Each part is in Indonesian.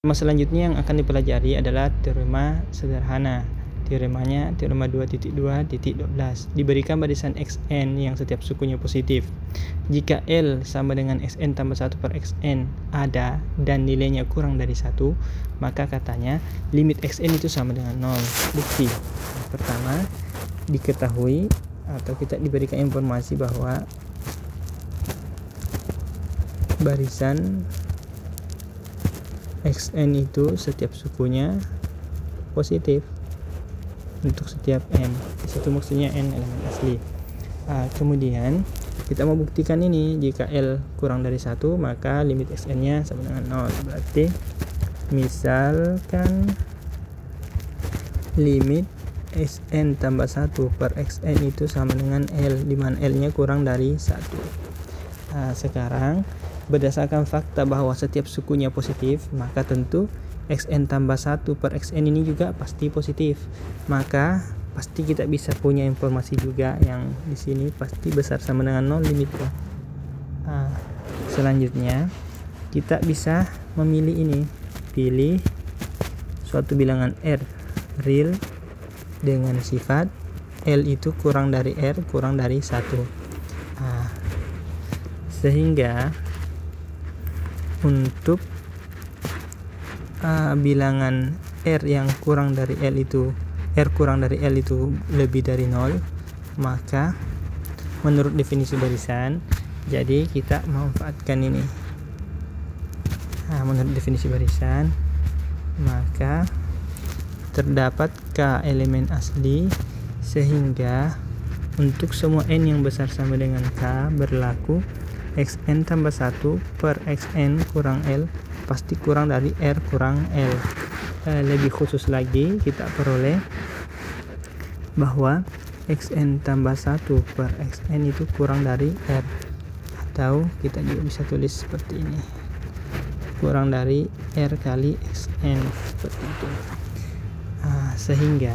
Teorema selanjutnya yang akan dipelajari adalah teorema sederhana. Teoremanya teorema 2.2.12. Diberikan barisan xn yang setiap sukunya positif. Jika L sama dengan xn tambah 1 per xn ada dan nilainya kurang dari 1, maka katanya limit xn itu sama dengan 0. Bukti. Pertama, diketahui atau kita diberikan informasi bahwa barisan xn itu setiap sukunya positif untuk setiap n. Itu maksudnya n elemen asli. Kemudian kita mau buktikan ini, jika L kurang dari 1 maka limit xn nya sama dengan 0. Berarti misalkan limit xn tambah 1 per xn itu sama dengan L, di mana L nya kurang dari 1. Sekarang berdasarkan fakta bahwa setiap sukunya positif, maka tentu xn tambah 1 per xn ini juga pasti positif. Maka pasti kita bisa punya informasi juga yang di sini pasti besar sama dengan 0 limitnya. Selanjutnya kita bisa memilih ini, pilih suatu bilangan R real dengan sifat L itu kurang dari R kurang dari 1. Sehingga untuk bilangan R yang kurang dari L itu, R kurang dari L itu lebih dari 0, maka menurut definisi barisan, jadi kita memanfaatkan ini. Menurut definisi barisan, maka terdapat K elemen asli, sehingga untuk semua n yang besar sama dengan K berlaku xn tambah 1 per xn kurang L pasti kurang dari R kurang L. Lebih khusus lagi, kita peroleh bahwa xn tambah 1 per xn itu kurang dari R, atau kita juga bisa tulis seperti ini, kurang dari R kali xn, seperti itu. Sehingga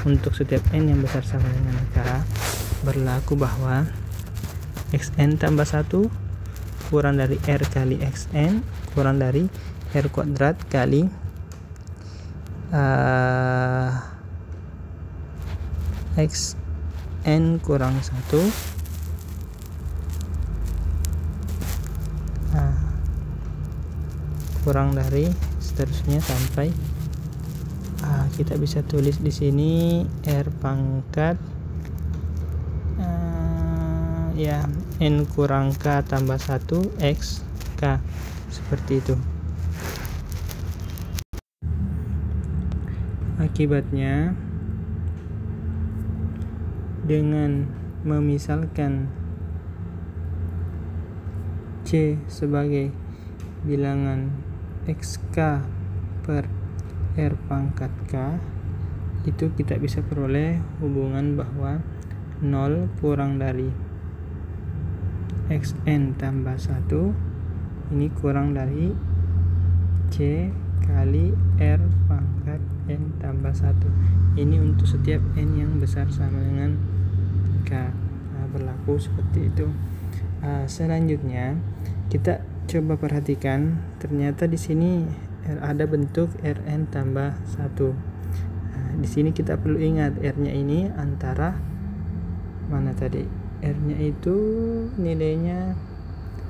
untuk setiap n yang besar sama dengan K berlaku bahwa xn tambah 1 kurang dari R kali xn kurang dari R kuadrat kali xn kurang 1 kurang dari seterusnya sampai kita bisa tulis di sini R pangkat n kurang K tambah 1 x K, seperti itu. Akibatnya, dengan memisalkan C sebagai bilangan xk per R pangkat K, itu kita bisa peroleh hubungan bahwa 0 kurang dari xn tambah 1 ini kurang dari C kali R pangkat n tambah 1. Ini untuk setiap n yang besar sama dengan K. Berlaku seperti itu. Selanjutnya kita coba perhatikan, ternyata di sini ada bentuk Rn tambah 1. Di sini kita perlu ingat R-nya ini antara mana tadi? R-nya itu nilainya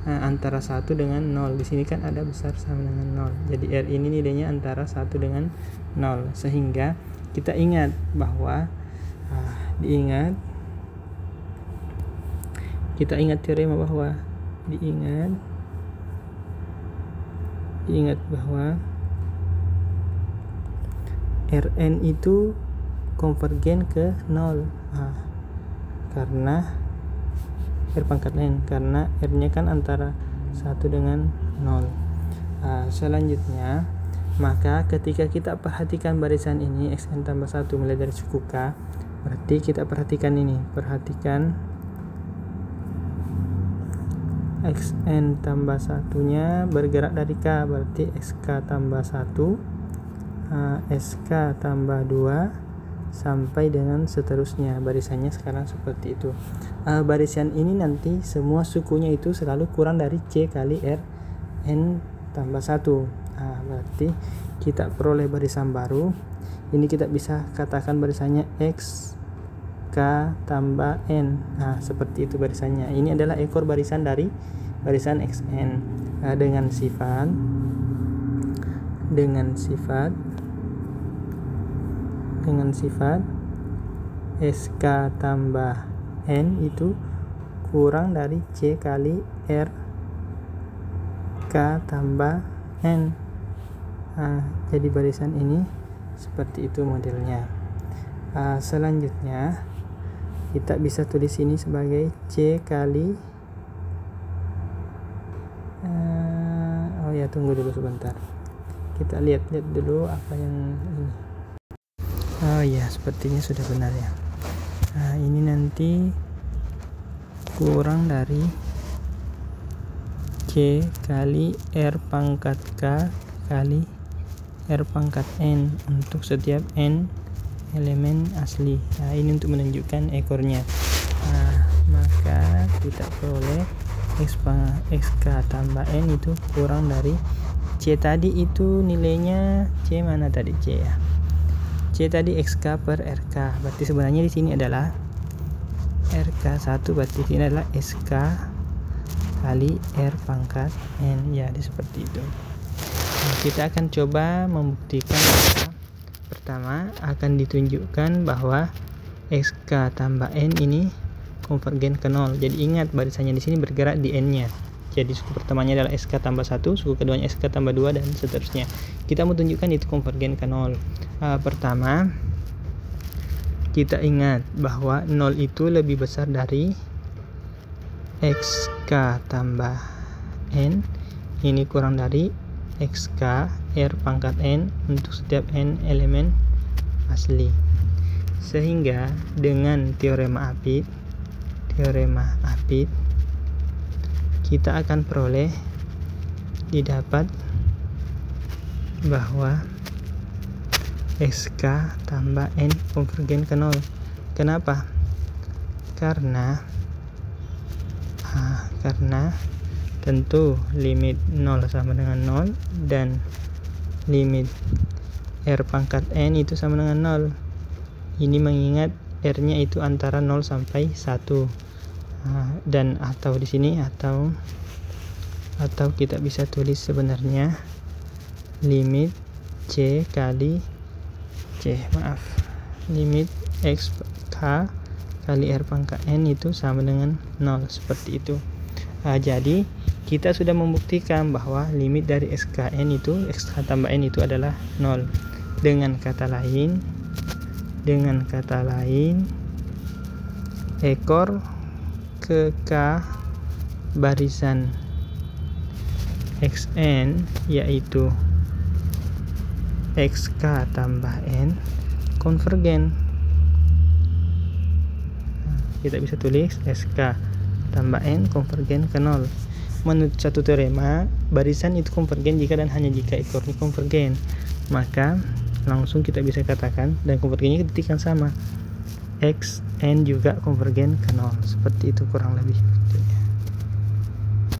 antara 1 dengan 0. Di sini kan ada besar sama dengan 0. Jadi R ini nilainya antara 1 dengan 0. Sehingga kita ingat bahwa kita ingat teorema bahwa diingat bahwa Rn itu konvergen ke 0. Karena R pangkat n, karena R nya kan antara 1 dengan 0. Selanjutnya, maka ketika kita perhatikan barisan ini xn tambah 1 mulai dari suku K, berarti kita perhatikan ini, perhatikan xn tambah 1 nya bergerak dari K, berarti xk tambah 1, sk tambah 2 sampai dengan seterusnya. Barisannya sekarang seperti itu. Barisan ini nanti semua sukunya itu selalu kurang dari C kali R n tambah 1. Berarti kita peroleh barisan baru. Ini kita bisa katakan barisannya X K tambah N. Seperti itu barisannya. Ini adalah ekor barisan dari barisan Xn dengan sifat SK tambah N itu kurang dari C kali R K tambah N. Jadi barisan ini seperti itu modelnya. Selanjutnya kita bisa tulis ini sebagai C kali tunggu dulu sebentar, kita lihat dulu apa yang ini. Sepertinya sudah benar ya. Ini nanti kurang dari C kali R pangkat K kali R pangkat N untuk setiap N elemen asli. Ini untuk menunjukkan ekornya. Maka kita peroleh XK tambah N itu kurang dari C tadi itu nilainya C mana tadi C ya. C tadi XK per RK. Berarti sebenarnya di sini adalah RK1, berarti ini adalah SK kali R pangkat N. Jadi seperti itu. Kita akan coba membuktikan bahwa pertama akan ditunjukkan bahwa XK tambah N ini konvergen ke 0. Jadi ingat barisannya di sini bergerak di N-nya. Jadi suku pertamanya adalah SK tambah 1, suku keduanya SK tambah 2 dan seterusnya. Kita mau tunjukkan itu konvergen ke 0. Pertama, kita ingat bahwa 0 itu lebih besar dari XK tambah N. Ini kurang dari XK R pangkat N untuk setiap N elemen asli. Sehingga dengan teorema Apit kita akan peroleh didapat bahwa SK tambah N konvergen ke 0. Kenapa? Karena tentu limit 0 sama dengan 0 dan limit R pangkat N itu sama dengan 0. Ini mengingat R-nya itu antara 0 sampai 1. Dan atau di sini atau kita bisa tulis sebenarnya limit C kali limit XK kali R pangkat N itu sama dengan 0, seperti itu. Jadi kita sudah membuktikan bahwa limit dari SKN itu XK tambah N itu adalah 0. Dengan kata lain ekor ke K barisan Xn yaitu XK tambah N konvergen. Kita bisa tulis SK tambah N konvergen ke 0. Menurut satu teorema, barisan itu konvergen jika dan hanya jika ekornya konvergen. Maka langsung kita bisa katakan, dan konvergennya ketika sama, Xn juga konvergen ke 0. Seperti itu kurang lebih.